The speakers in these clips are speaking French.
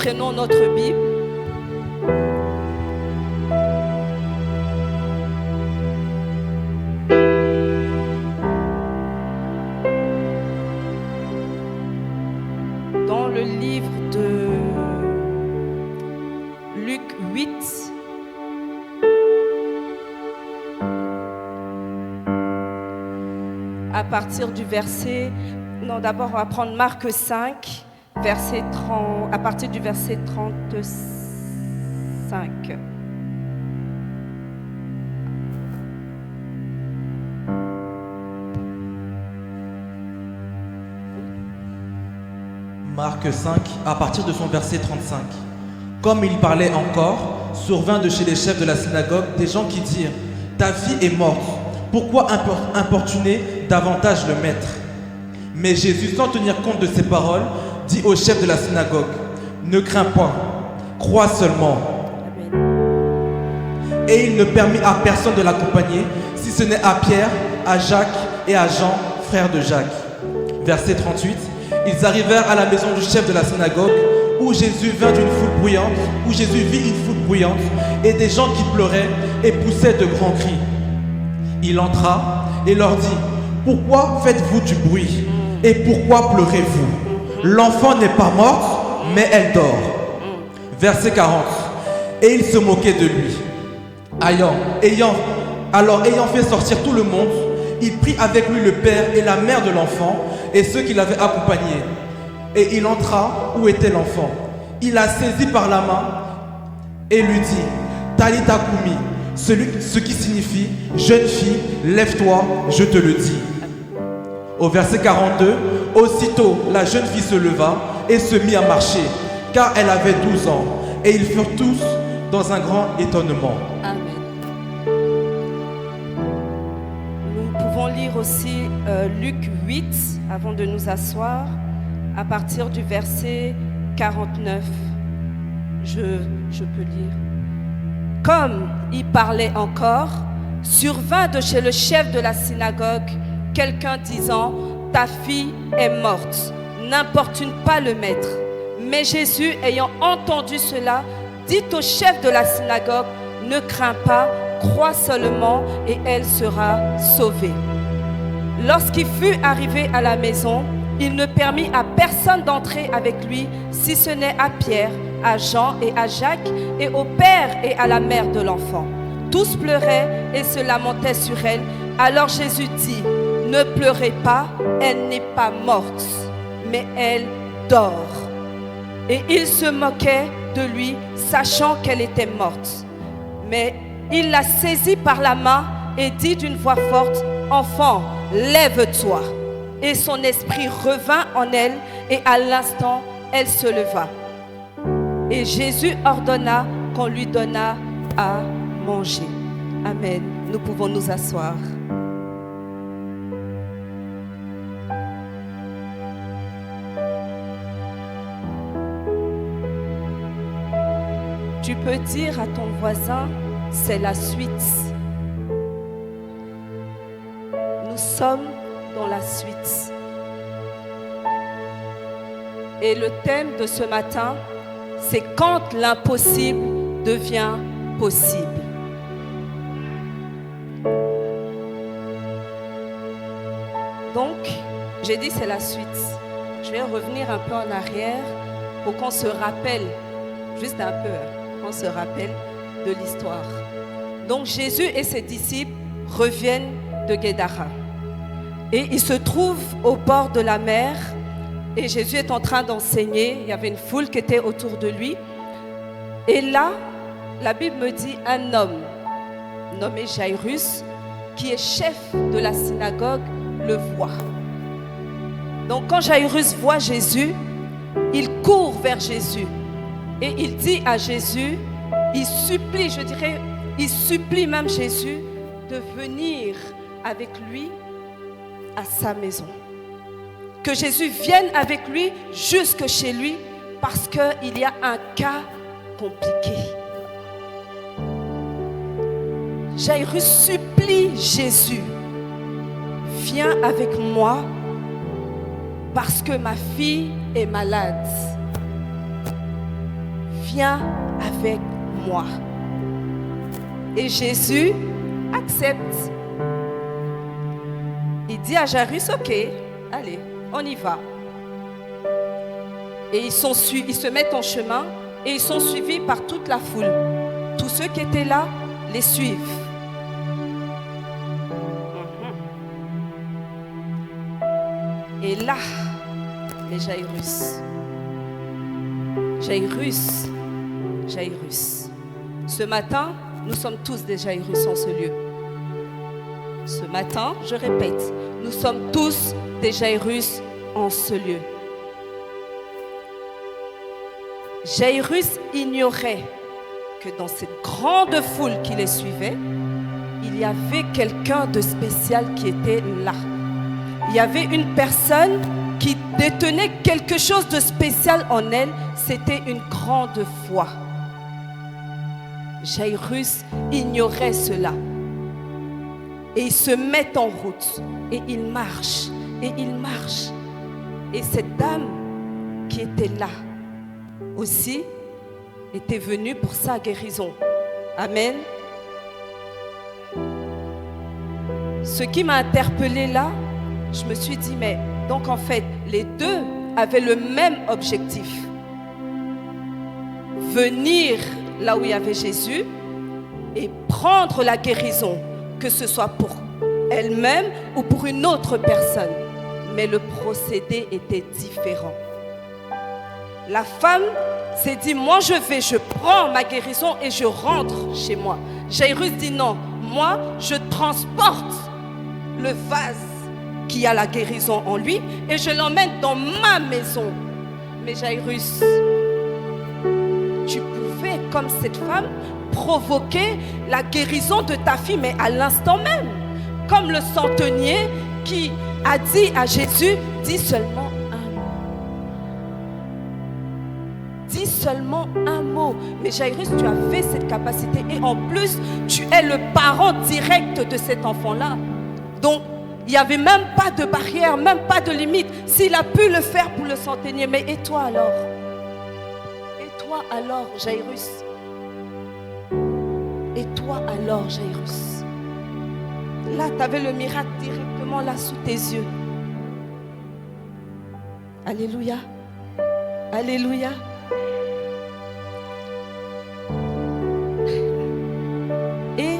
prenons notre Bible. Dans le livre de Luc 8, à partir du verset... Non, d'abord, on va prendre Marc 5, à partir du verset 35. Marc 5, à partir de son verset 35. Comme il parlait encore, survint de chez les chefs de la synagogue des gens qui dirent « Ta fille est morte, pourquoi importuner davantage le maître ?» Mais Jésus, sans tenir compte de ces paroles, dit au chef de la synagogue « Ne crains pas, crois seulement. » Et il ne permit à personne de l'accompagner, si ce n'est à Pierre, à Jacques et à Jean, frères de Jacques. Verset 38. Ils arrivèrent à la maison du chef de la synagogue, où Jésus vit une foule bruyante, et des gens qui pleuraient et poussaient de grands cris. Il entra et leur dit « Pourquoi faites-vous du bruit ? Et pourquoi pleurez-vous ? L'enfant n'est pas morte, mais elle dort. » Verset 40. Et il se moquait de lui. Ayant fait sortir tout le monde, il prit avec lui le père et la mère de l'enfant et ceux qui l'avaient accompagné. Et il entra où était l'enfant. Il la saisit par la main et lui dit « Talitha koumi », ce qui signifie « Jeune fille, lève-toi, je te le dis ». Au verset 42, aussitôt la jeune fille se leva et se mit à marcher, car elle avait 12 ans. Et ils furent tous dans un grand étonnement. Amen. Nous pouvons lire aussi Luc 8, avant de nous asseoir, à partir du verset 49. Je peux lire. Comme il parlait encore, survint de chez le chef de la synagogue quelqu'un disant « Ta fille est morte, n'importune pas le maître. » Mais Jésus, ayant entendu cela, dit au chef de la synagogue « Ne crains pas, crois seulement et elle sera sauvée. » Lorsqu'il fut arrivé à la maison, il ne permit à personne d'entrer avec lui, si ce n'est à Pierre, à Jean et à Jacques, et au père et à la mère de l'enfant. Tous pleuraient et se lamentaient sur elle. Alors Jésus dit « Ne pleurez pas, elle n'est pas morte, mais elle dort. » Et il se moquait de lui, sachant qu'elle était morte. Mais il la saisit par la main et dit d'une voix forte « Enfant, lève-toi. » Et son esprit revint en elle, et à l'instant, elle se leva. Et Jésus ordonna qu'on lui donnât à manger. Amen. Nous pouvons nous asseoir. Tu peux dire à ton voisin, c'est la suite. Nous sommes dans la suite. Et le thème de ce matin, c'est quand l'impossible devient possible. Donc, j'ai dit c'est la suite. Je vais revenir un peu en arrière pour qu'on se rappelle, juste un peu, qu'on se rappelle de l'histoire. Donc, Jésus et ses disciples reviennent de Guédara. Et ils se trouvent au bord de la mer. Et Jésus est en train d'enseigner. Il y avait une foule qui était autour de lui. Et là, la Bible me dit un homme nommé Jairus, qui est chef de la synagogue, le voit. Donc quand Jairus voit Jésus, il court vers Jésus. Et il dit à Jésus, il supplie même Jésus de venir avec lui à sa maison. Que Jésus vienne avec lui jusque chez lui parce qu'il y a un cas compliqué. Jairus supplie Jésus, viens avec moi parce que ma fille est malade. viens avec moi. Et Jésus accepte. Il dit à Jairus, ok, allez, on y va. Et ils se mettent en chemin et ils sont suivis par toute la foule. Tous ceux qui étaient là les suivent. Et là, les Jairus. Ce matin, nous sommes tous des Jairus en ce lieu. Ce matin, je répète, nous sommes tous des Jairus en ce lieu. Jairus ignorait que dans cette grande foule qui les suivait, il y avait quelqu'un de spécial qui était là. Il y avait une personne qui détenait quelque chose de spécial en elle, c'était une grande foi. Jairus ignorait cela. Et il se met en route, et il marche, et il marche. Et cette dame qui était là aussi était venue pour sa guérison. Amen. Ce qui m'a interpellée là, je me suis dit, mais donc en fait, les deux avaient le même objectif. Venir là où il y avait Jésus et prendre la guérison, que ce soit pour elle-même ou pour une autre personne. Mais le procédé était différent. La femme s'est dit, moi je prends ma guérison et je rentre chez moi. Jairus dit non, moi je transporte le vase qui a la guérison en lui et je l'emmène dans ma maison. Mais Jairus, tu pouvais, comme cette femme, provoquer la guérison de ta fille, mais à l'instant même. Comme le centenier qui a dit à Jésus, dis seulement un mot. Dis seulement un mot. Mais Jairus, tu avais cette capacité et en plus, tu es le parent direct de cet enfant-là. Donc, il n'y avait même pas de barrière, même pas de limite. S'il a pu le faire pour le centenier, mais et toi alors? Et toi alors, Jairus? Et toi alors, Jairus? Là, tu avais le miracle directement là sous tes yeux. Alléluia. Alléluia. Et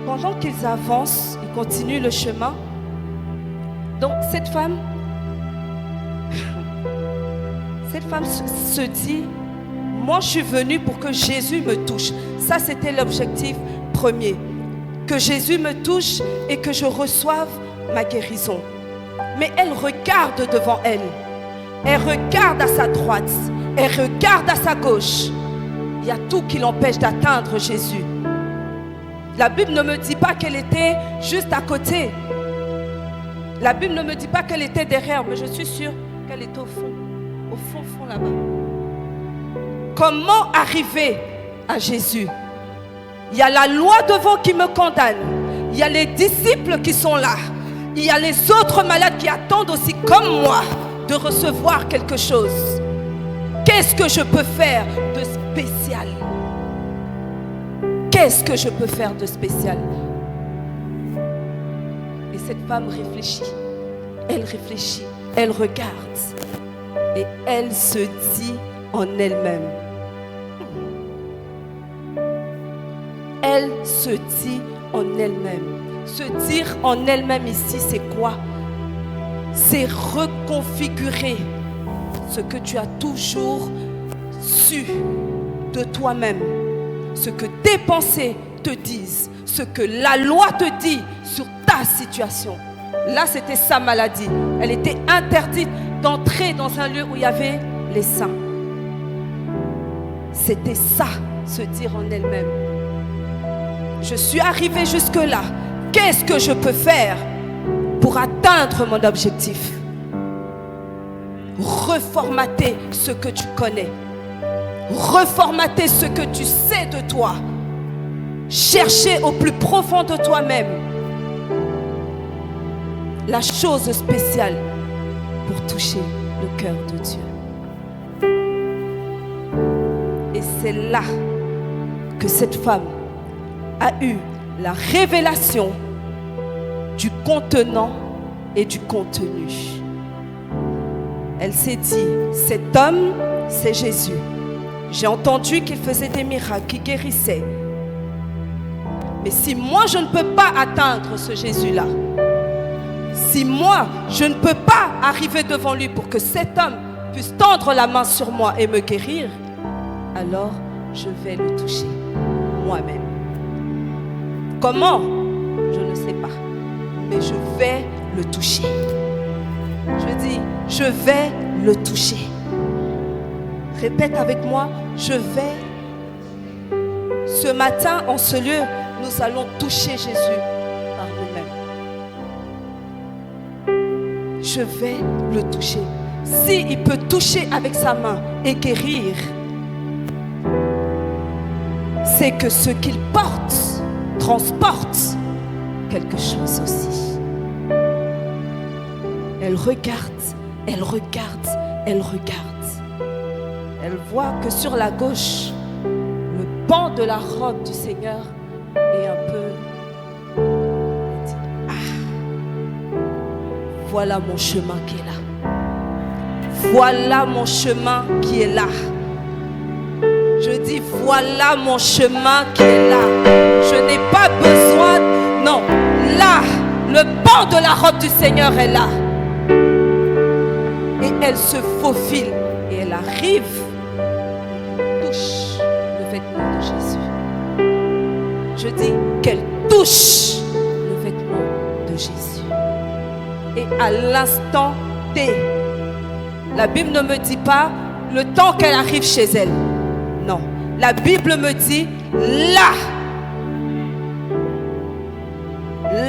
pendant qu'ils avancent, ils continuent le chemin. Donc cette femme se dit, moi je suis venue pour que Jésus me touche. Ça c'était l'objectif premier. Que Jésus me touche et que je reçoive ma guérison. Mais elle regarde devant elle. Elle regarde à sa droite. Elle regarde à sa gauche. Il y a tout qui l'empêche d'atteindre Jésus. La Bible ne me dit pas qu'elle était juste à côté. La Bible ne me dit pas qu'elle était derrière, mais je suis sûre qu'elle était au fond là-bas. Comment arriver à Jésus? Il y a la loi devant qui me condamne. Il y a les disciples qui sont là. Il y a les autres malades qui attendent aussi comme moi de recevoir quelque chose. Qu'est-ce que je peux faire de spécial? Qu'est-ce que je peux faire de spécial? Et cette femme réfléchit. Elle réfléchit. Elle regarde. Et elle se dit en elle-même. Elle se dit en elle-même. Se dire en elle-même ici, c'est quoi? C'est reconfigurer ce que tu as toujours su de toi-même. Ce que tes pensées te disent. Ce que la loi te dit sur ta situation. Là, c'était sa maladie. Elle était interdite d'entrer dans un lieu où il y avait les saints. C'était ça, se dire en elle-même. Je suis arrivée jusque-là. Qu'est-ce que je peux faire pour atteindre mon objectif? Reformater ce que tu connais. Reformater ce que tu sais de toi. Chercher au plus profond de toi-même la chose spéciale pour toucher le cœur de Dieu. c'est là que cette femme a eu la révélation du contenant et du contenu. Elle s'est dit, cet homme, c'est Jésus. J'ai entendu qu'il faisait des miracles, qu'il guérissait. Mais si moi, je ne peux pas atteindre ce Jésus-là, si moi, je ne peux pas arriver devant lui pour que cet homme puisse tendre la main sur moi et me guérir, alors je vais le toucher moi-même. Comment? Je ne sais pas. Mais je vais le toucher. Je dis, je vais le toucher. Répète avec moi, je vais. Ce matin, en ce lieu, nous allons toucher Jésus par nous-mêmes. Je vais le toucher. S'il peut toucher avec sa main et guérir, c'est que ce qu'il porte transporte quelque chose aussi. Elle regarde, elle regarde, elle regarde. Elle voit que sur la gauche, le pan de la robe du Seigneur est un peu... Elle dit, ah, voilà mon chemin qui est là. Voilà mon chemin qui est là. Je dis, voilà mon chemin qui est là. Je n'ai pas besoin... Non, là, le pan de la robe du Seigneur est là. Et elle se faufile. Et elle arrive, touche le vêtement de Jésus. Je dis qu'elle touche le vêtement de Jésus. Et à l'instant T, la Bible ne me dit pas le temps qu'elle arrive chez elle. Non, la Bible me dit là.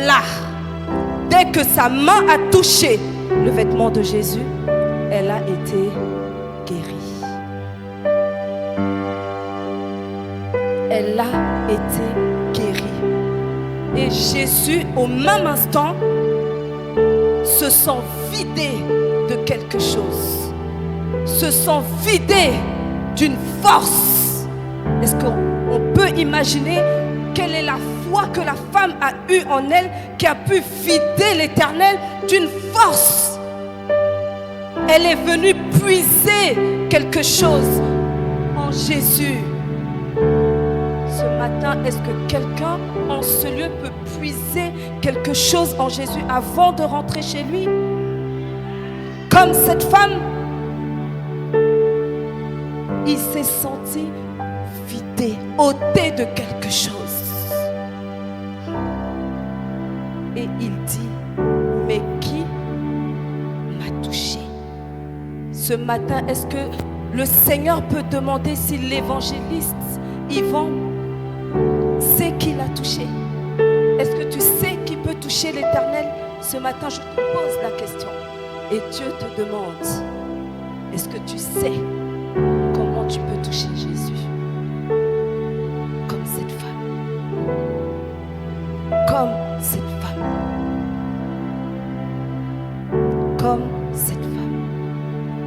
Là. Dès que sa main a touché le vêtement de Jésus, elle a été guérie. Elle a été guérie. Et Jésus, au même instant, se sent vidé de quelque chose. Se sent vidé d'une force. Est-ce qu'on peut imaginer quelle est la foi que la femme a eue en elle qui a pu vider l'Éternel d'une force? Elle est venue puiser quelque chose en Jésus. Ce matin, est-ce que quelqu'un en ce lieu peut puiser quelque chose en Jésus avant de rentrer chez lui? Comme cette femme, il s'est senti vidé, ôté de quelque chose. Et il dit, mais qui m'a touché? Ce matin, est-ce que le Seigneur peut demander si l'évangéliste Yvan sait qui l'a touché? Est-ce que tu sais qui peut toucher l'Éternel? Ce matin, je te pose la question. Et Dieu te demande, est-ce que tu sais comment tu peux toucher Jésus? Comme cette femme. Comme cette femme. Comme cette femme.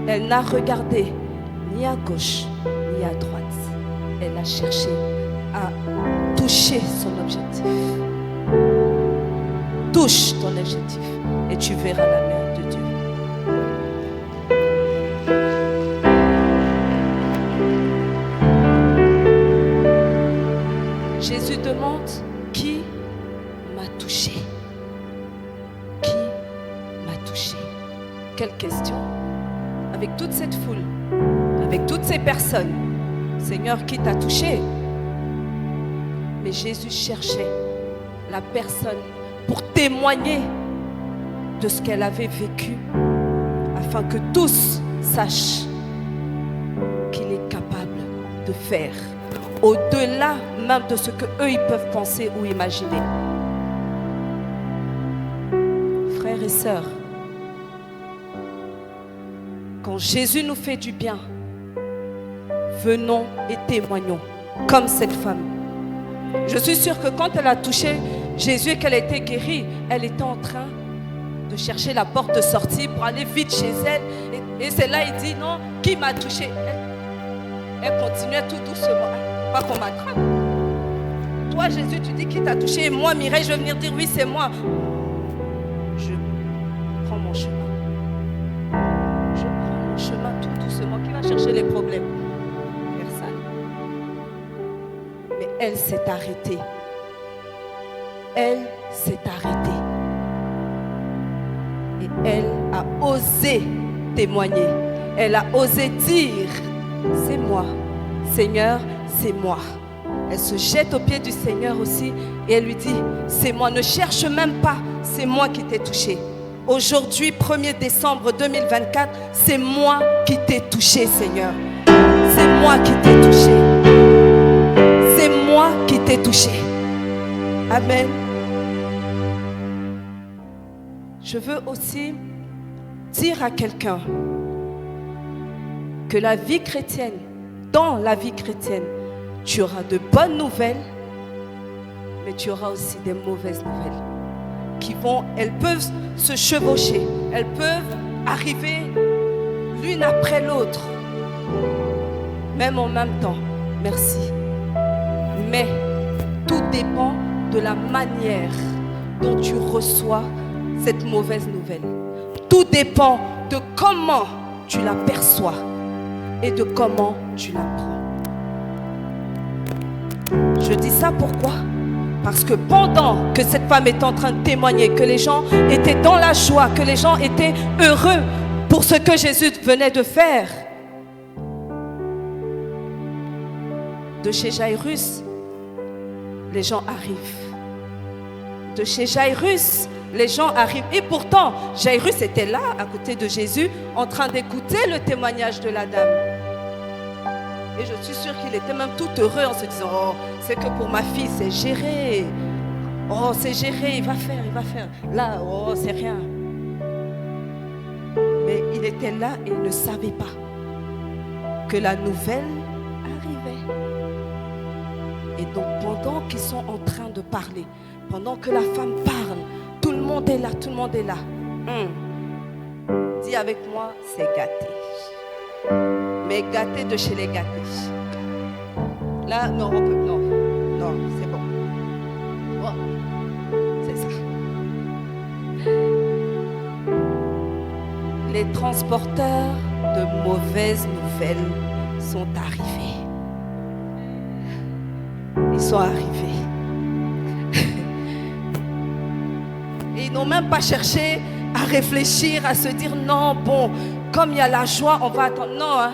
Elle n'a regardé ni à gauche ni à droite. Elle a cherché à toucher son objectif. Touche ton objectif et tu verras la main de Dieu. Jésus demande, qui m'a touché? Qui m'a touché? Quelle question? Avec toute cette foule, avec toutes ces personnes, Seigneur, qui t'a touché? Mais Jésus cherchait la personne pour témoigner de ce qu'elle avait vécu, afin que tous sachent qu'il est capable de faire, au-delà même de ce qu'eux ils peuvent penser ou imaginer. Frères et sœurs, quand Jésus nous fait du bien, venons et témoignons comme cette femme. Je suis sûre que quand elle a touché Jésus et qu'elle a été guérie, elle était en train de chercher la porte de sortie pour aller vite chez elle. Et c'est là il dit, non, qui m'a touché? Elle continuait tout doucement. Pas qu'on m'attrape. Toi, Jésus, tu dis qu'il t'a touché. Et moi, Mireille, je vais venir dire oui, c'est moi. Je prends mon chemin. Je prends mon chemin tout doucement. Qui va chercher les problèmes? Personne. Mais elle s'est arrêtée. Elle s'est arrêtée. Et elle a osé témoigner. Elle a osé dire, c'est moi. Seigneur, c'est moi. Elle se jette aux pieds du Seigneur aussi et elle lui dit, c'est moi, ne cherche même pas, c'est moi qui t'ai touché. Aujourd'hui, 1er décembre 2024, c'est moi qui t'ai touché, Seigneur. C'est moi qui t'ai touché. C'est moi qui t'ai touché. Amen. Je veux aussi dire à quelqu'un que la vie chrétienne, dans la vie chrétienne, tu auras de bonnes nouvelles, mais tu auras aussi des mauvaises nouvelles elles peuvent se chevaucher, elles peuvent arriver l'une après l'autre, même en même temps. Merci. Mais tout dépend de la manière dont tu reçois cette mauvaise nouvelle. Tout dépend de comment tu la perçois et de comment tu la prends. Je dis ça pourquoi? Parce que pendant que cette femme est en train de témoigner, que les gens étaient dans la joie, que les gens étaient heureux pour ce que Jésus venait de faire, de chez Jairus, les gens arrivent. De chez Jairus, les gens arrivent. Et pourtant, Jairus était là, à côté de Jésus, en train d'écouter le témoignage de la dame. Et je suis sûre qu'il était même tout heureux en se disant, oh, c'est que pour ma fille, c'est géré. Oh, c'est géré, il va faire. Là, oh, c'est rien. Mais il était là et il ne savait pas que la nouvelle arrivait. Et donc, pendant qu'ils sont en train de parler, pendant que la femme parle, tout le monde est là, tout le monde est là. Dis avec moi, c'est gâté. Mais gâté de chez les gâtés. Là, non, on peut, non, c'est bon. Oh, c'est ça. Les transporteurs de mauvaises nouvelles sont arrivés. Ils sont arrivés. Et ils n'ont même pas cherché à réfléchir, à se dire non, bon, comme il y a la joie, on va attendre. Non, hein,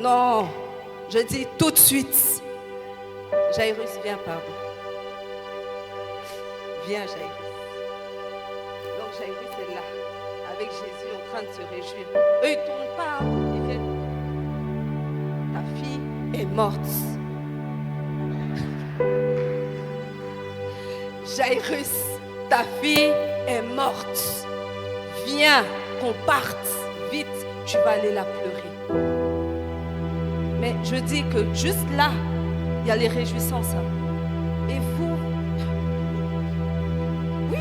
non. Je dis tout de suite. Jairus, viens, pardon. Viens, Jairus. Donc Jairus est là, avec Jésus en train de se réjouir. Eux, ils ne tournent pas, hein. Ils viennent. Ta fille est morte. Jairus, ta fille est morte. Viens, qu'on parte. Vite, tu vas aller la pleurer. Mais je dis que juste là, il y a les réjouissances. Et vous, oui,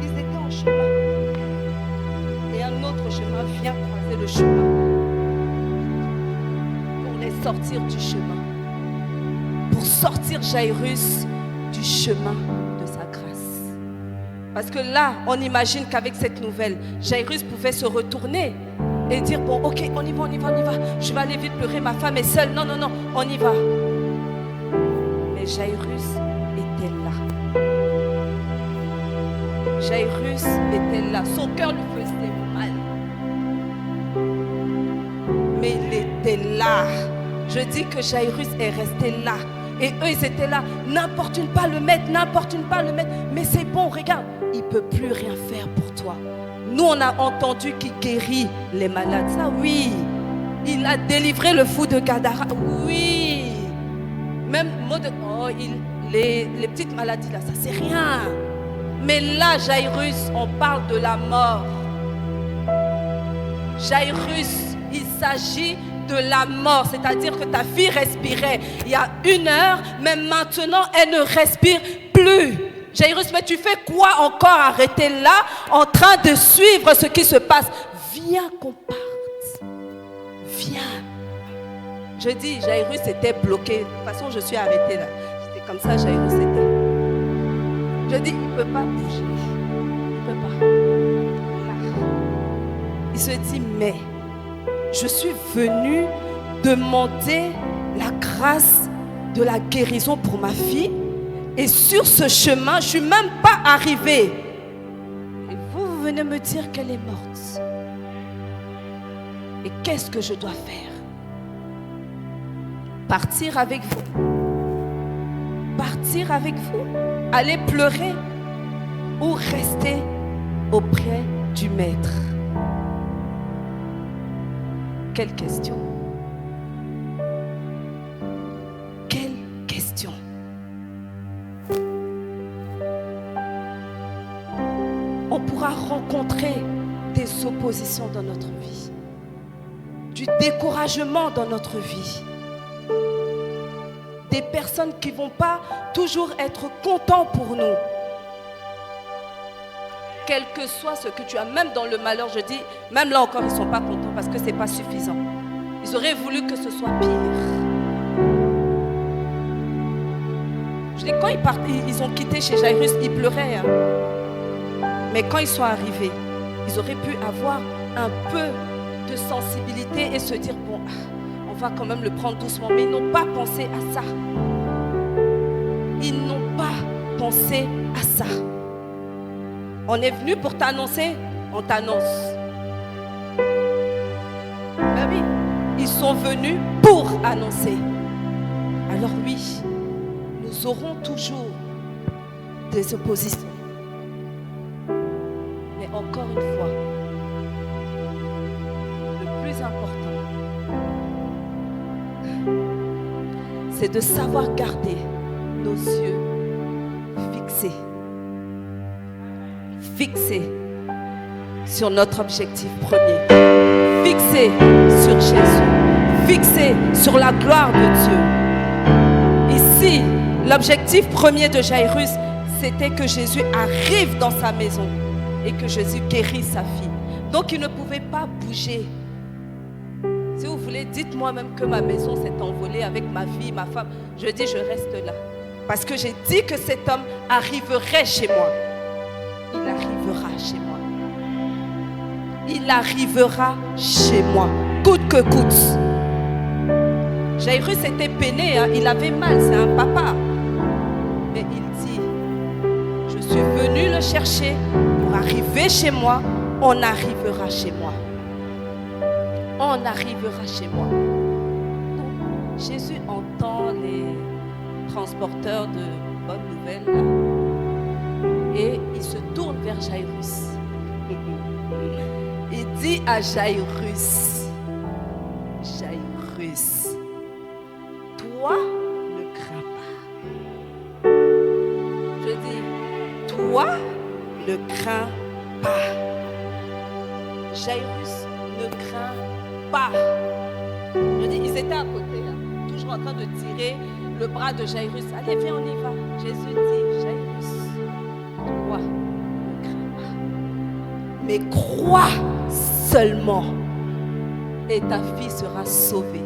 ils étaient en chemin. Et un autre chemin vient croiser le chemin pour les sortir du chemin. Pour sortir Jairus du chemin de sa grâce. Parce que là, on imagine qu'avec cette nouvelle, Jairus pouvait se retourner et dire, bon, ok, on y va. Je vais aller vite pleurer, ma femme est seule. Non, on y va. Mais Jairus était là. Jairus était là. Son cœur lui faisait mal. Mais il était là. Je dis que Jairus est resté là. Et eux, ils étaient là. N'importune pas le mettre. Mais c'est bon, regarde. Il ne peut plus rien faire pour toi. Nous, on a entendu qu'il guérit les malades. Ça, oui. Il a délivré le fou de Gadara. Oui. Même les petites maladies là, ça c'est rien. Mais là, Jairus, on parle de la mort. Jairus, il s'agit de la mort. C'est-à-dire que ta fille respirait il y a 1 heure, mais maintenant, elle ne respire plus. Jairus, mais tu fais quoi encore arrêter là, en train de suivre ce qui se passe? Viens qu'on parte. Viens. Je dis, Jairus était bloqué. De toute façon, je suis arrêtée là. C'était comme ça, Jairus était. Je dis, il ne peut pas bouger. Il ne peut pas. Il se dit, mais je suis venu demander la grâce de la guérison pour ma fille. Et sur ce chemin, je ne suis même pas arrivée. Et vous venez me dire qu'elle est morte. Et qu'est-ce que je dois faire? Partir avec vous? Partir avec vous? Aller pleurer? Ou rester auprès du Maître? Quelle question? Quelle question? On pourra rencontrer des oppositions dans notre vie, du découragement dans notre vie, des personnes qui ne vont pas toujours être contents pour nous. Quel que soit ce que tu as, même dans le malheur, je dis, même là encore, ils ne sont pas contents parce que ce n'est pas suffisant. Ils auraient voulu que ce soit pire. Je dis, quand ils ont quitté chez Jairus, ils pleuraient. Mais quand ils sont arrivés, ils auraient pu avoir un peu de sensibilité et se dire, bon, on va quand même le prendre doucement. Mais ils n'ont pas pensé à ça. Ils n'ont pas pensé à ça. On est venu pour t'annoncer, on t'annonce. Ben oui, ils sont venus pour annoncer. Alors oui, nous aurons toujours des oppositions. Mais encore une fois, le plus important, c'est de savoir garder nos yeux fixés sur notre objectif premier, fixés sur Jésus, fixés sur la gloire de Dieu. Ici, l'objectif premier de Jairus, c'était que Jésus arrive dans sa maison et que Jésus guérisse sa fille. Donc il ne pouvait pas bouger. Si vous voulez, dites-moi même que ma maison s'est envolée avec ma fille, ma femme. Je dis, je reste là. Parce que j'ai dit que cet homme arriverait chez moi. Il arrivera chez moi. Il arrivera chez moi, coûte que coûte. Jairus était peiné, hein? Il avait mal, c'est un papa. Mais il dit, je suis venu le chercher pour arriver chez moi. On arrivera chez moi. On arrivera chez moi. Donc, Jésus entend les transporteurs de bonnes nouvelles là, et il se tourne vers Jairus. Il dit à Jairus, Jairus, toi ne crains pas. Je dis, toi ne crains pas. Jairus ne craint pas. Je dis, ils étaient à côté, hein, toujours en train de tirer le bras de Jairus. Allez, viens, on y va. Jésus dit, Jairus, toi ne crains pas, mais crois seulement et ta fille sera sauvée.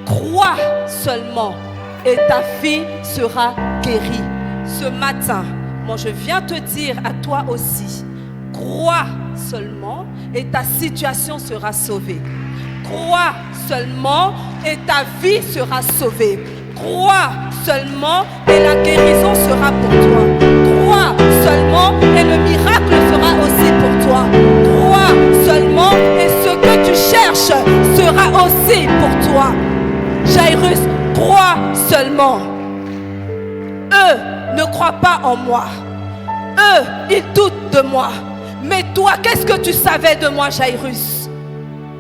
Crois seulement et ta fille sera guérie. Ce matin, moi je viens te dire à toi aussi, crois seulement et ta situation sera sauvée. Crois seulement et ta vie sera sauvée. Crois seulement et la guérison sera pour toi. Crois seulement et le miracle sera aussi pour toi. Crois seulement et ce que tu cherches sera aussi pour toi. Jairus, crois seulement. Eux ne croient pas en moi. Eux, ils doutent de moi. Mais toi, qu'est-ce que tu savais de moi, Jairus?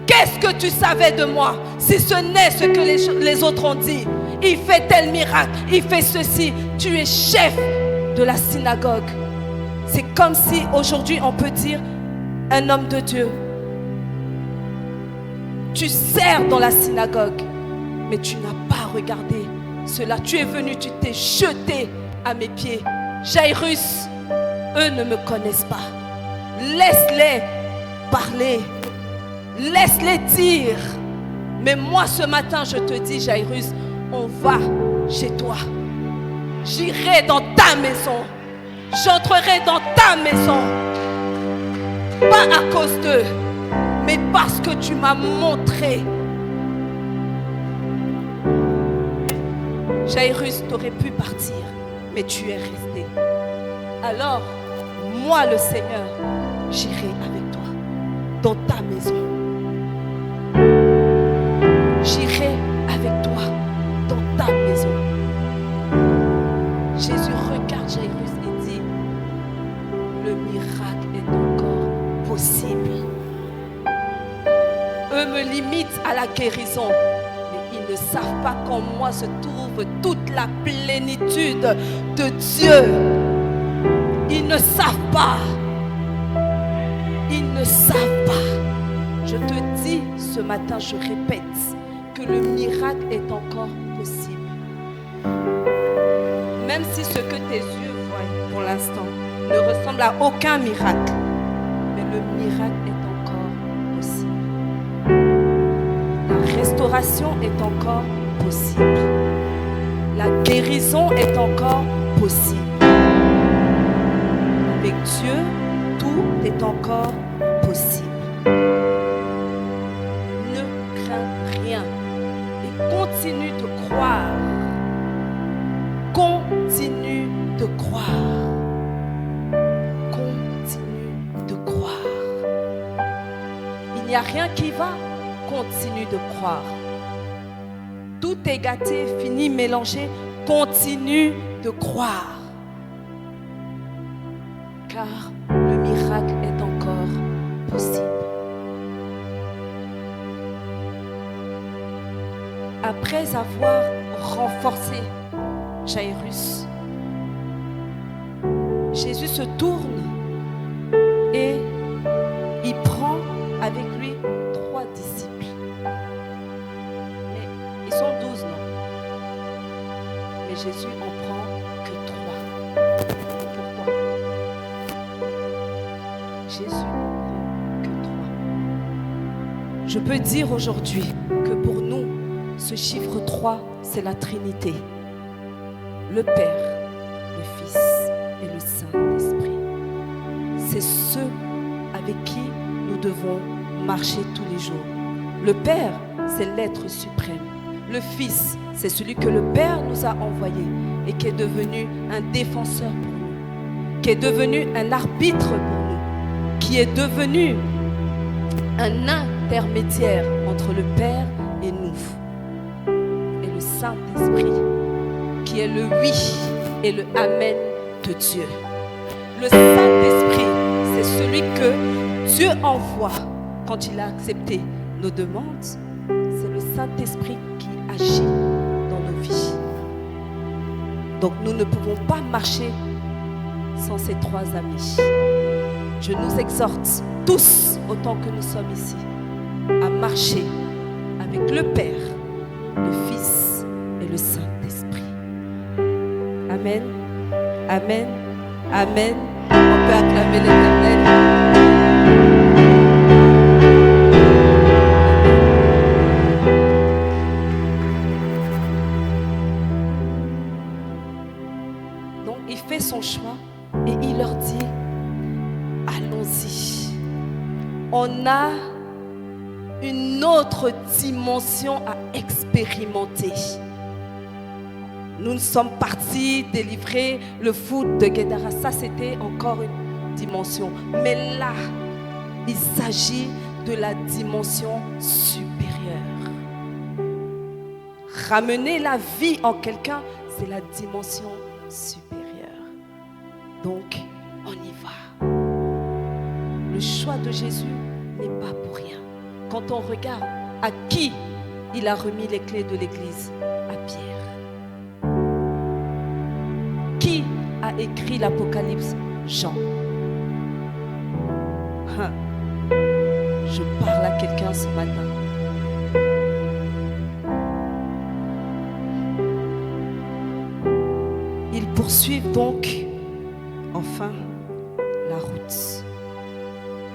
Qu'est-ce que tu savais de moi? Si ce n'est ce que les autres ont dit. Il fait tel miracle, il fait ceci. Tu es chef de la synagogue. C'est comme si aujourd'hui on peut dire un homme de Dieu. Tu sers dans la synagogue, mais tu n'as pas regardé cela. Tu es venu, tu t'es jeté à mes pieds. Jairus, eux ne me connaissent pas. Laisse-les parler. Laisse-les dire. Mais moi, ce matin, je te dis, Jairus, on va chez toi. J'irai dans ta maison. J'entrerai dans ta maison. Pas à cause d'eux, mais parce que tu m'as montré. Jairus, t'aurais pu partir, mais tu es resté. Alors, moi, le Seigneur, j'irai avec toi dans ta maison. J'irai avec toi dans ta maison. Jésus regarde Jairus et dit, le miracle est encore possible. Eux me limitent à la guérison, mais ils ne savent pas qu'en moi se trouve toute la plénitude de Dieu. Ils ne savent pas. Ils ne savent pas. Je te dis ce matin, je répète, que le miracle est encore possible. Même si ce que tes yeux voient pour l'instant ne ressemble à aucun miracle, mais le miracle est encore possible. La restauration est encore possible. La guérison est encore possible. Avec Dieu, tout est encore possible. Ne crains rien et continue de croire. Continue de croire. Continue de croire. Il n'y a rien qui va. Continue de croire. Tout est gâté, fini, mélangé. Continue de croire. Car le miracle est encore possible. Après avoir renforcé Jairus, Jésus se tourne et il prend avec lui 3 disciples. Mais ils sont 12, non? Mais Jésus en prend que 3. Pourquoi? Jésus n'en prend que 3. Je peux dire aujourd'hui que pour nous, ce chiffre 3, c'est la Trinité. Le Père, le Fils et le Saint-Esprit. C'est ceux avec qui nous devons marcher tous les jours. Le Père, c'est l'être suprême. Le Fils, c'est celui que le Père nous a envoyé et qui est devenu un défenseur pour nous, qui est devenu un arbitre pour nous, qui est devenu un intermédiaire entre le Père et nous. Et le Saint-Esprit, qui est le oui et le amen de Dieu. Le Saint-Esprit, c'est celui que Dieu envoie quand il a accepté nos demandes. C'est le Saint-Esprit qui agit dans nos vies. Donc nous ne pouvons pas marcher sans ces 3 amis. Je nous exhorte tous, autant que nous sommes ici, à marcher avec le Père, le Fils et le Saint-Esprit. Amen, amen, amen. On peut acclamer l'Éternel. Donc il fait son choix et il leur dit, allons-y. On a une autre dimension à expérimenter. Nous sommes partis délivrer le fou de Guédara. Ça, c'était encore une dimension. Mais là, il s'agit de la dimension supérieure. Ramener la vie en quelqu'un, c'est la dimension supérieure. Donc, on y va. Le choix de Jésus n'est pas pour rien. Quand on regarde à qui il a remis les clés de l'église, à Pierre. Qui a écrit l'Apocalypse? Jean. Je parle à quelqu'un ce matin. Ils poursuivent donc enfin la route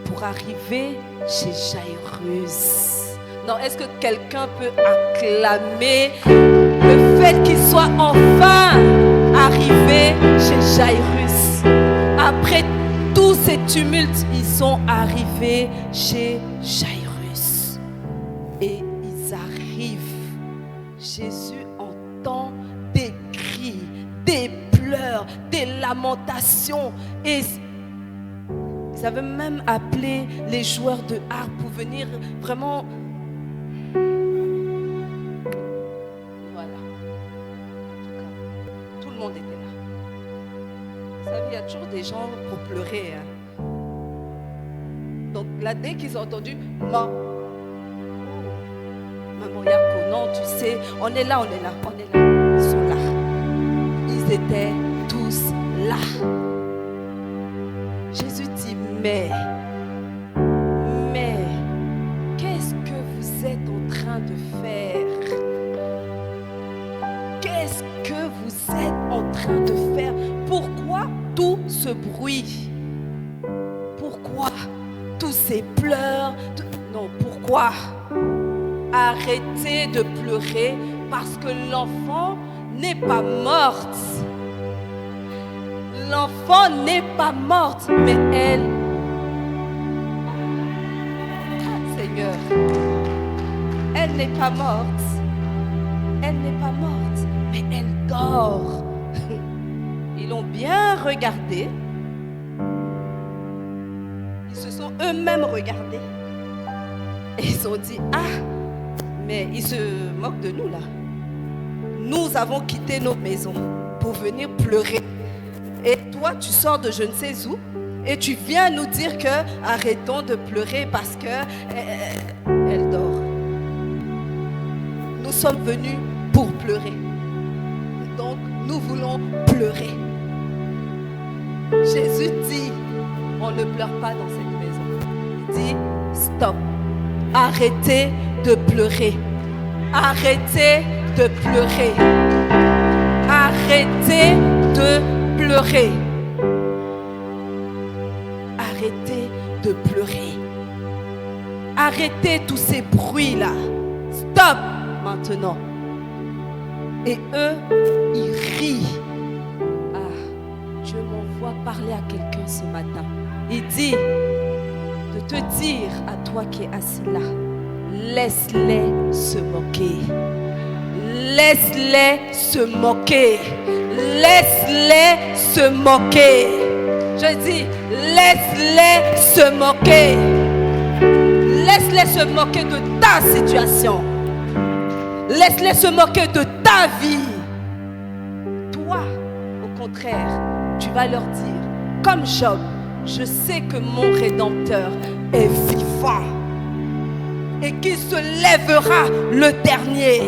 pour arriver chez Jairus. Non, est-ce que quelqu'un peut acclamer le fait qu'il soit enfin arrivé chez Jairus? Après tous ces tumultes, ils sont arrivés chez Jairus. Et ils arrivent. Jésus entend des cris, des pleurs, des lamentations. Et ils avaient même appelé les joueurs de harpe pour venir vraiment... Voilà. Tout le monde était là. Vous savez, il y a toujours des gens pour pleurer. Hein. Donc là, dès qu'ils ont entendu Maman Yako, non, tu sais, on est là. Ils sont là. Ils étaient tous là. Jésus dit, mais, qu'est-ce que vous êtes en train de faire? Qu'est-ce que vous êtes en train de faire? Pourquoi tout ce bruit? Pourquoi tous ces pleurs? Non, pourquoi? Arrêtez de pleurer parce que l'enfant n'est pas morte. L'enfant n'est pas morte, mais elle... Seigneur, elle n'est pas morte. Elle n'est pas morte, mais elle dort. Ils l'ont bien regardé. Ils se sont eux-mêmes regardés. Et ils ont dit, mais ils se moquent de nous là. Nous avons quitté nos maisons pour venir pleurer. Et toi, tu sors de je ne sais où et tu viens nous dire que arrêtons de pleurer parce que elle dort. Nous sommes venus pour pleurer. Donc, nous voulons pleurer. Jésus dit, on ne pleure pas dans cette maison. Il dit, stop. Arrêtez de pleurer. Arrêtez de pleurer. Arrêtez de pleurer. Arrêtez de pleurer. Arrêtez tous ces bruits-là. Stop maintenant. Et eux, ils rient. Dieu m'envoie parler à quelqu'un ce matin. Il dit de te dire à toi qui es assis là, laisse-les se moquer. Laisse-les se moquer. Laisse-les se moquer. Je dis, laisse-les se moquer. Laisse-les se moquer de ta situation. Laisse-les se moquer de ta vie. Toi, au contraire, tu vas leur dire, comme Job, je sais que mon Rédempteur est vivant et qu'il se lèvera le dernier.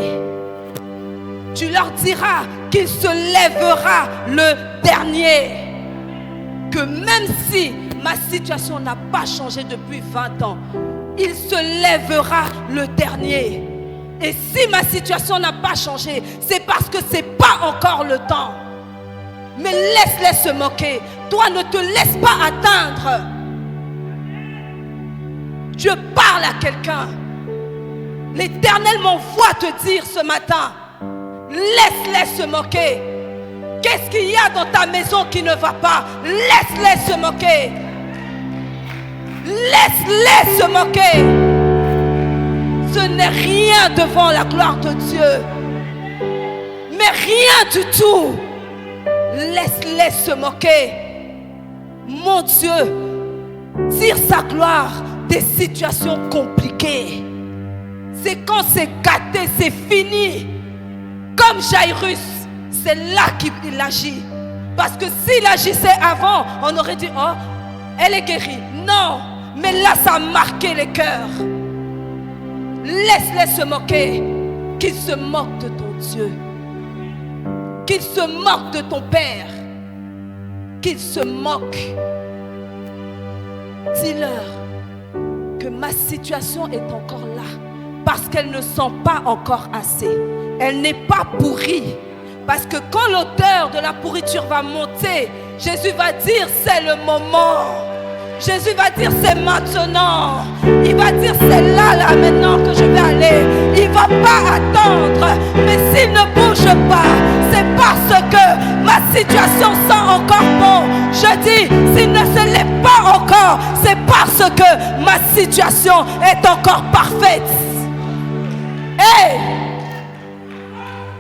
Tu leur diras qu'il se lèvera le dernier. Que même si ma situation n'a pas changé depuis 20 ans, il se lèvera le dernier. Et si ma situation n'a pas changé, c'est parce que ce n'est pas encore le temps. Mais laisse-les se moquer. Toi, ne te laisse pas atteindre. Dieu parle à quelqu'un. L'Éternel m'envoie te dire ce matin, laisse-les se moquer. Qu'est-ce qu'il y a dans ta maison qui ne va pas? Laisse-les se moquer. Laisse-les se moquer. Ce n'est rien devant la gloire de Dieu. Mais rien du tout. Laisse-les se moquer. Mon Dieu tire sa gloire des situations compliquées. C'est quand c'est gâté, c'est fini. Comme Jairus, c'est là qu'il agit. Parce que s'il agissait avant, on aurait dit, oh, elle est guérie. Non, mais là ça a marqué les cœurs. Laisse-les se moquer. Qu'ils se moquent de ton Dieu. Qu'ils se moquent de ton Père. Qu'ils se moquent. Dis-leur que ma situation est encore là. Parce qu'elle ne sent pas encore assez. Elle n'est pas pourrie. Parce que quand l'odeur de la pourriture va monter, Jésus va dire, c'est le moment. Jésus va dire c'est maintenant. Il va dire c'est là maintenant que je vais aller. Il ne va pas attendre. Mais s'il ne bouge pas, c'est parce que ma situation sent encore bon. Je dis, s'il ne se l'est pas encore, c'est parce que ma situation est encore parfaite. Hey!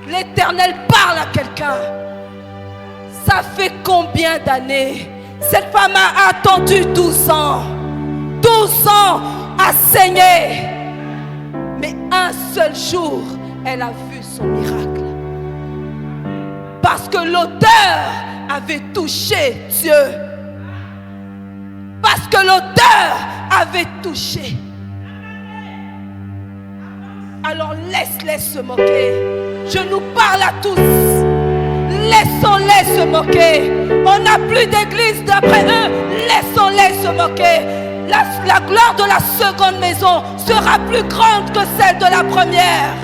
L'Éternel parle à quelqu'un. Ça fait combien d'années? Cette femme a attendu 12 ans. 12 ans à saigner. Mais un seul jour, elle a vu son miracle. Parce que l'odeur avait touché Dieu. Parce que l'odeur avait touché. Alors laisse-les se moquer. Je nous parle à tous. Laissons-les se moquer. On n'a plus d'église d'après eux. Laissons-les se moquer. La gloire de la seconde maison sera plus grande que celle de la première.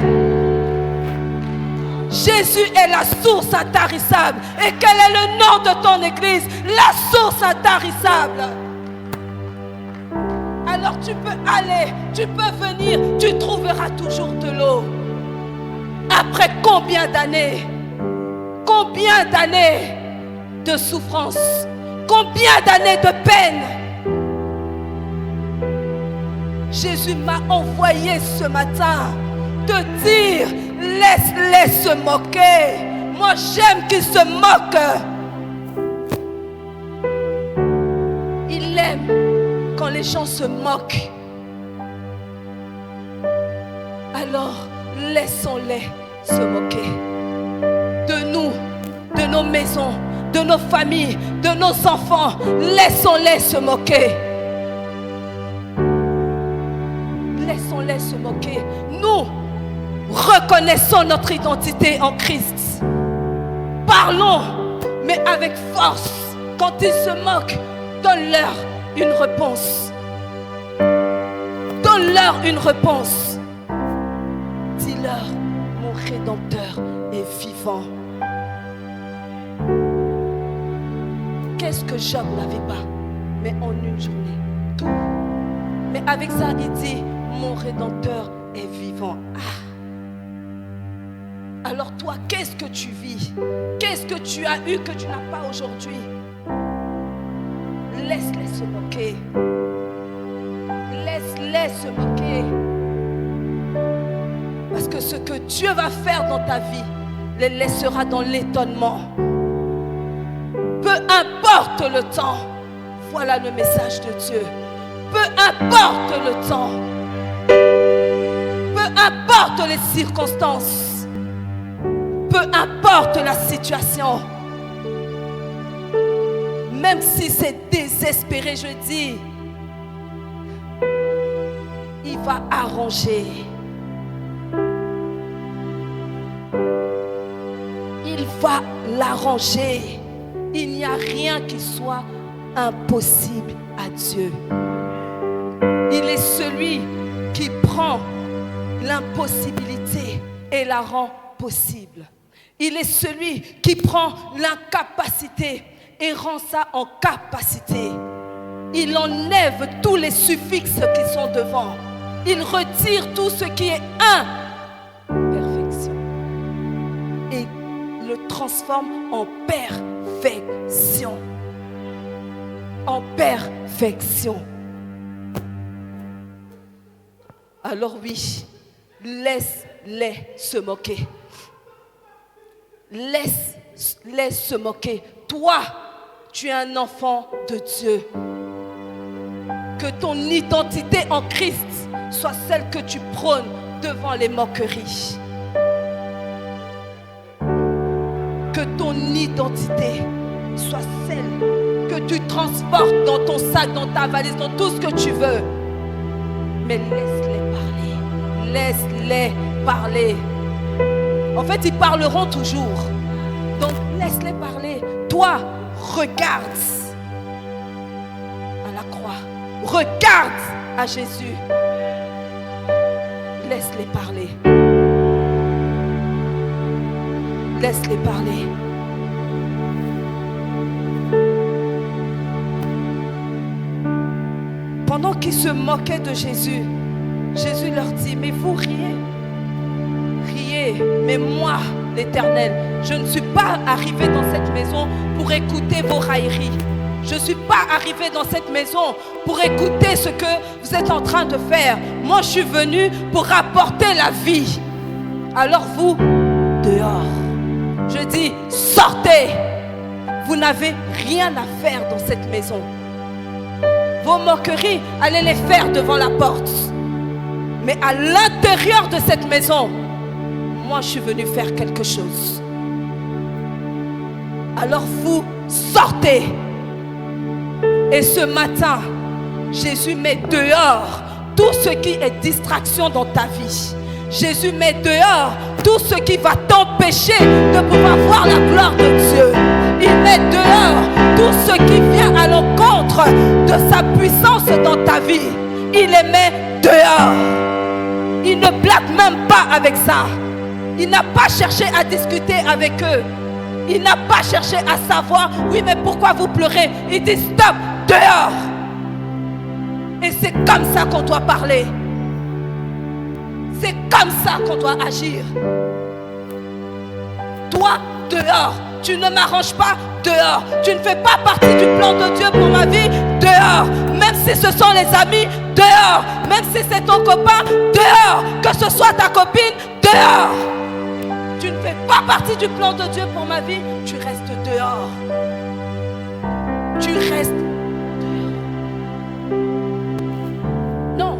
Jésus est la source intarissable. Et quel est le nom de ton église? La source intarissable. Alors tu peux aller, tu peux venir, tu trouveras toujours de l'eau. Après combien d'années? Combien d'années de souffrance? Combien d'années de peine? Jésus m'a envoyé ce matin te dire, laisse-les se moquer. Moi j'aime qu'ils se moquent. Il aime quand les gens se moquent. Alors laissons-les se moquer. De nous, de nos maisons, de nos familles, de nos enfants. Laissons-les se moquer. Laissons-les se moquer. Nous reconnaissons notre identité en Christ. Parlons, mais avec force. Quand ils se moquent, donne-leur une réponse. Donne-leur une réponse. Dis-leur, mon Rédempteur est vivant. Qu'est-ce que Job n'avait pas? Mais en une journée, tout. Mais avec ça, il dit, mon Rédempteur est vivant. Alors toi, qu'est-ce que tu vis? Qu'est-ce que tu as eu que tu n'as pas aujourd'hui? Laisse-les se moquer. Laisse-les se moquer. Parce que ce que Dieu va faire dans ta vie les laissera dans l'étonnement. Peu importe le temps. Voilà le message de Dieu. Peu importe le temps. Peu importe les circonstances. Peu importe la situation. Même si c'est désespéré, je dis, il va arranger. Il va l'arranger. Il n'y a rien qui soit impossible à Dieu. Il est celui qui prend l'impossibilité et la rend possible. Il est celui qui prend l'incapacité et rend ça en capacité. Il enlève tous les suffixes qui sont devant. Il retire tout ce qui est imperfection et le transforme en perfection. En perfection. Alors oui, laisse-les se moquer. Laisse-les se moquer. Toi, tu es un enfant de Dieu. Que ton identité en Christ soit celle que tu prônes devant les moqueries. Que ton identité soit celle que tu transportes dans ton sac, dans ta valise, dans tout ce que tu veux. Mais laisse-les parler. Laisse-les parler. En fait, ils parleront toujours. Donc, laisse-les parler. Toi, regarde à la croix. Regarde à Jésus. Laisse-les parler. Laisse-les parler. pendant qu'ils se moquaient de Jésus, Jésus leur dit, mais vous riez, riez, mais moi, l'Éternel, je ne suis pas arrivé dans cette maison pour écouter vos railleries. Je ne suis pas arrivé dans cette maison pour écouter ce que vous êtes en train de faire. Moi, je suis venu pour apporter la vie. Alors vous, dehors. Je dis, sortez. Vous n'avez rien à faire dans cette maison. Vos moqueries, allez les faire devant la porte. Mais à l'intérieur de cette maison, moi, je suis venu faire quelque chose. Alors vous, sortez. Et ce matin, Jésus met dehors tout ce qui est distraction dans ta vie. Jésus met dehors tout ce qui va t'empêcher de pouvoir voir la gloire de Dieu. Il met dehors tout ce qui vient à l'encontre de sa puissance dans ta vie. Il les met dehors. Il ne blague même pas avec ça. Il n'a pas cherché à discuter avec eux. Il n'a pas cherché à savoir, oui, mais pourquoi vous pleurez? Il dit stop, dehors. Et c'est comme ça qu'on doit parler. C'est comme ça qu'on doit agir. Toi, dehors. Tu ne m'arranges pas, dehors. Tu ne fais pas partie du plan de Dieu pour ma vie, dehors. Même si ce sont les amis, dehors. Même si c'est ton copain, dehors. Que ce soit ta copine, dehors. Tu ne fais pas partie du plan de Dieu pour ma vie, tu restes dehors. Tu restes dehors. Non.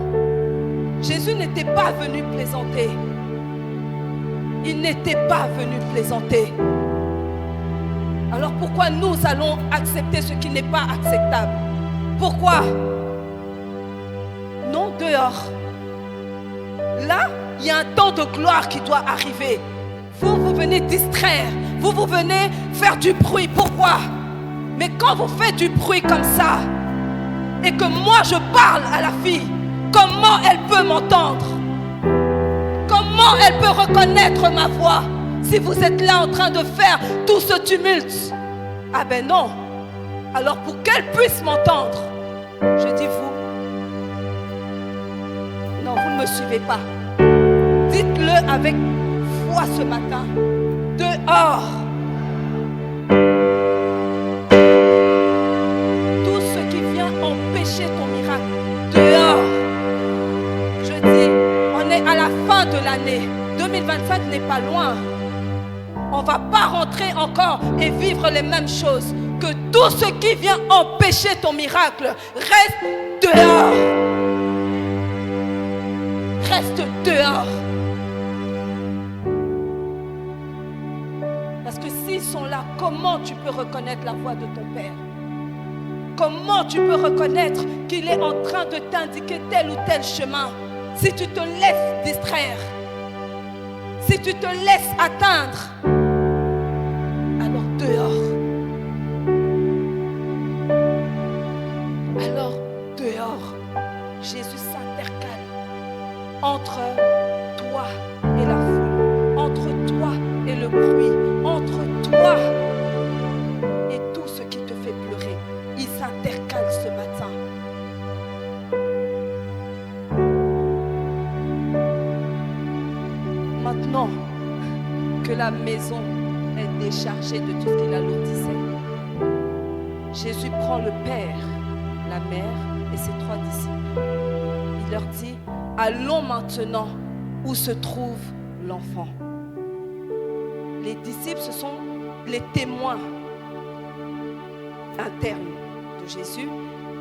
Jésus n'était pas venu plaisanter. Il n'était pas venu plaisanter. Alors pourquoi nous allons accepter ce qui n'est pas acceptable? Pourquoi? Non, dehors. Là, il y a un temps de gloire qui doit arriver. Vous venez distraire. Vous venez faire du bruit. Pourquoi? Mais quand vous faites du bruit comme ça, et que moi je parle à la fille, comment elle peut m'entendre? Comment elle peut reconnaître ma voix si vous êtes là en train de faire tout ce tumulte? Ah ben non. Alors pour qu'elle puisse m'entendre, je dis vous. Non, vous ne me suivez pas. Dites-le avec foi ce matin. Dehors. Tout ce qui vient empêcher ton miracle, dehors. Je dis, on est à la fin de l'année. 2025 n'est pas loin. On ne va pas rentrer encore et vivre les mêmes choses. Que tout ce qui vient empêcher ton miracle reste dehors. Reste dehors. Parce que s'ils sont là, comment tu peux reconnaître la voix de ton Père? Comment tu peux reconnaître qu'il est en train de t'indiquer tel ou tel chemin? Si tu te laisses distraire, si tu te laisses atteindre, alors dehors. Alors dehors, Jésus s'intercale entre toi et la foule, entre toi et le bruit, entre toi et tout ce qui te fait pleurer. Il s'intercale ce matin. Maintenant que la maison est déchargée de tout ce qui l'alourdissait, Jésus prend le Père, la mère et ses 3 disciples. Il leur dit, allons maintenant où se trouve l'enfant. Les disciples, ce sont les témoins internes de Jésus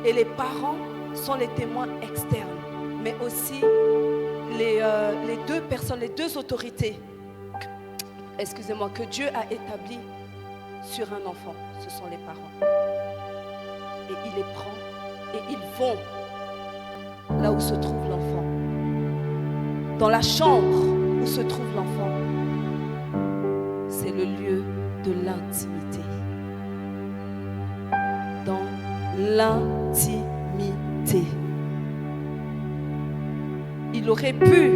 et les parents sont les témoins externes, mais aussi les 2 personnes, les 2 autorités, excusez-moi, que Dieu a établies sur un enfant, ce sont les parents. Et il les prend et ils vont là où se trouve l'enfant. Dans la chambre où se trouve l'enfant, c'est le lieu de l'intimité. Dans l'intimité. Il aurait pu,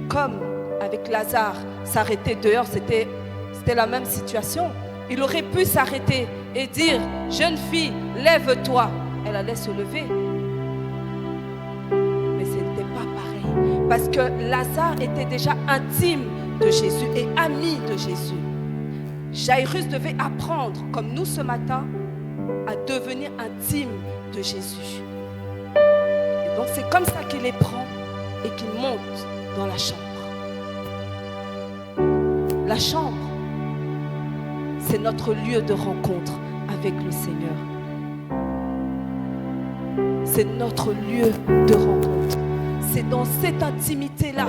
comme avec Lazare, s'arrêter dehors, c'était la même situation. Il aurait pu s'arrêter et dire, jeune fille, lève-toi. Elle allait se lever. Parce que Lazare était déjà intime de Jésus et ami de Jésus. Jairus devait apprendre, comme nous ce matin, à devenir intime de Jésus. Et donc c'est comme ça qu'il les prend et qu'il monte dans la chambre. La chambre, c'est notre lieu de rencontre avec le Seigneur. C'est notre lieu de rencontre. C'est dans cette intimité-là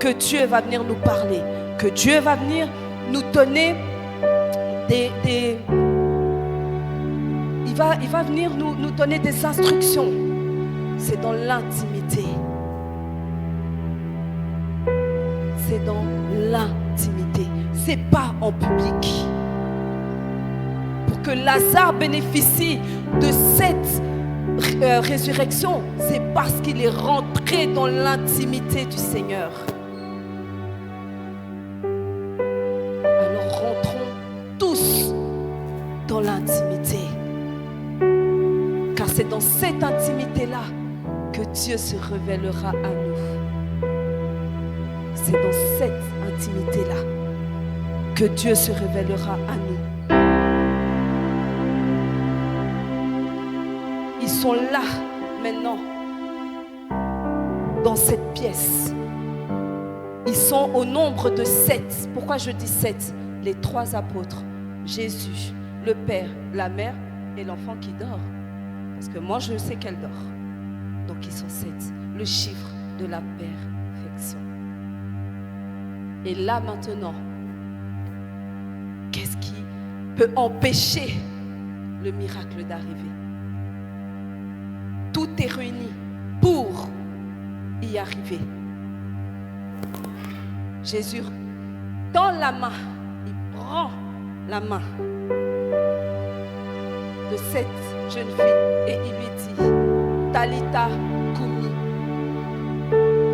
que Dieu va venir nous parler, que Dieu va venir nous donner il va venir nous donner des instructions. C'est dans l'intimité. C'est dans l'intimité. C'est pas en public. Pour que Lazare bénéficie de cette résurrection, c'est parce qu'il est rentré dans l'intimité du Seigneur. Alors rentrons tous dans l'intimité. Car c'est dans cette intimité-là que Dieu se révélera à nous. C'est dans cette intimité-là que Dieu se révélera à nous. Ils sont là maintenant, dans cette pièce. Ils sont au nombre de 7. Pourquoi je dis 7? Les 3 apôtres, Jésus, le Père, la Mère et l'enfant qui dort. Parce que moi je sais qu'elle dort. Donc ils sont 7. Le chiffre de la perfection. Et là maintenant, qu'est-ce qui peut empêcher le miracle d'arriver? Tout est réuni pour y arriver. Jésus tend la main, il prend la main de cette jeune fille et il lui dit: Talita Koumi,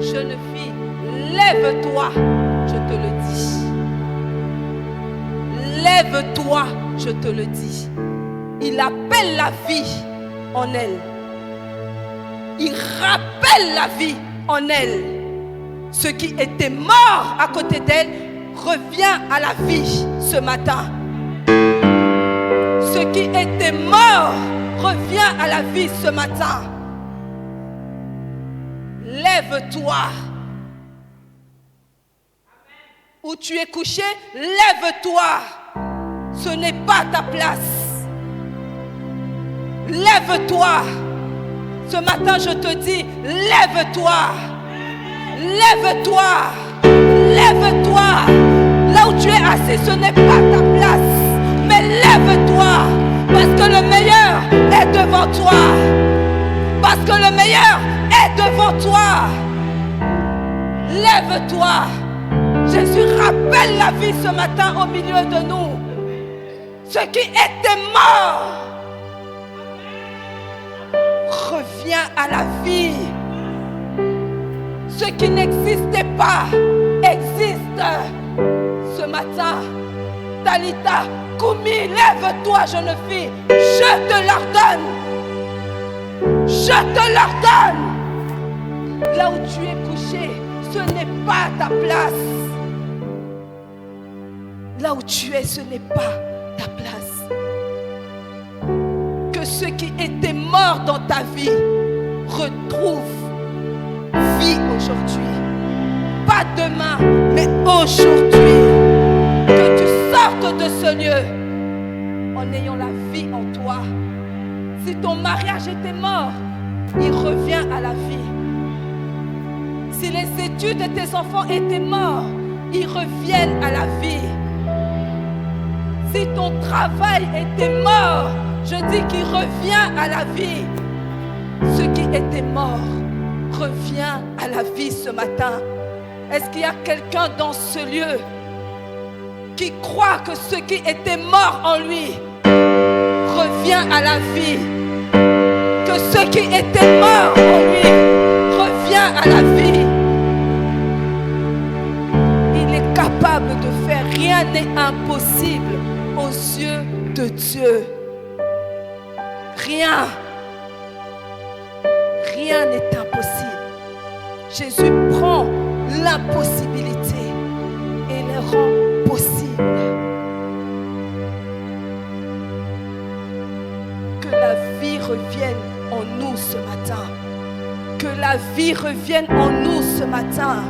jeune fille, lève-toi, je te le dis. Lève-toi, je te le dis. Il appelle la vie en elle. Il rappelle la vie en elle. Ce qui était mort à côté d'elle revient à la vie ce matin. Ce qui était mort revient à la vie ce matin. Lève-toi. Où tu es couché, lève-toi. Ce n'est pas ta place. Lève-toi. Ce matin, je te dis, lève-toi. Lève-toi. Lève-toi. Là où tu es assis, ce n'est pas ta place. Mais lève-toi. Parce que le meilleur est devant toi. Parce que le meilleur est devant toi. Lève-toi. Jésus rappelle la vie ce matin au milieu de nous. Ce qui était mort revient à la vie. Ce qui n'existait pas existe ce matin. Talita Koumi, lève-toi, jeune fille. Je te l'ordonne. Je te l'ordonne. Là où tu es couché, ce n'est pas ta place. Là où tu es, ce n'est pas ta place. Que ceux qui étaient morts dans ta vie retrouvent vie aujourd'hui. Pas demain, mais aujourd'hui. Que tu sortes de ce lieu en ayant la vie en toi. Si ton mariage était mort, il revient à la vie. Si les études de tes enfants étaient morts, ils reviennent à la vie. Si ton travail était mort, je dis qu'il revient à la vie. Ce qui était mort revient à la vie ce matin. Est-ce qu'il y a quelqu'un dans ce lieu qui croit que ce qui était mort en lui revient à la vie? Que ce qui était mort en lui revient à la vie? Il est capable de faire. Rien n'est impossible aux yeux de Dieu. Rien. Rien n'est impossible. Jésus prend l'impossibilité et le rend possible. Que la vie revienne en nous ce matin. Que la vie revienne en nous ce matin.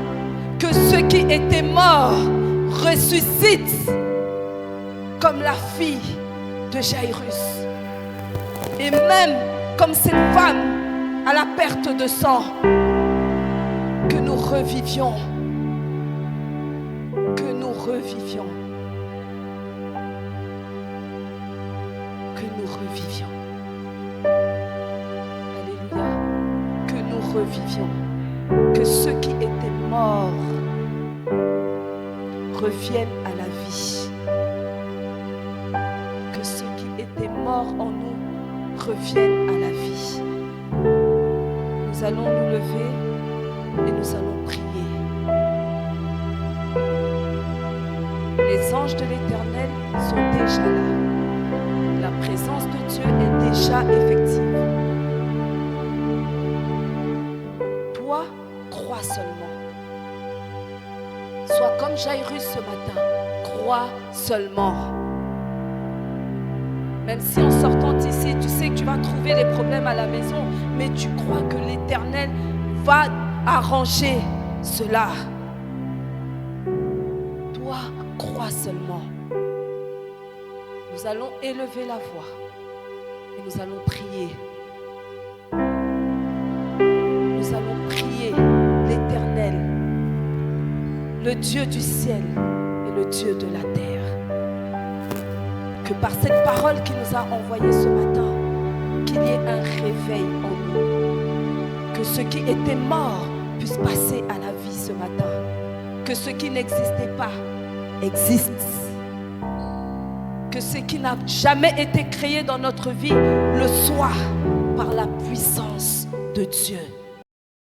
Que ceux qui étaient morts ressuscitent comme la fille de Jairus. Et même comme cette femme à la perte de sang, que nous revivions. Que nous revivions. Que nous revivions. Alléluia. Que nous revivions. Que ceux qui étaient morts reviennent à la vie. Que ceux qui étaient morts en nous reviennent à la vie. Nous allons nous lever et nous allons prier. Les anges de l'Éternel sont déjà là. La présence de Dieu est déjà effective. Toi, crois seulement. Sois comme Jairus ce matin. Crois seulement. Même si en sortant d'ici, tu sais que tu vas trouver des problèmes à la maison, mais tu crois que l'Éternel va arranger cela. Toi, crois seulement. Nous allons élever la voix et nous allons prier. Nous allons prier l'Éternel, le Dieu du ciel et le Dieu de la terre. Que par cette parole qu'il nous a envoyée ce matin, qu'il y ait un réveil en nous. Que ceux qui étaient morts puissent passer à la vie ce matin. Que ceux qui n'existaient pas existent. Que ce qui n'a jamais été créé dans notre vie le soit par la puissance de Dieu.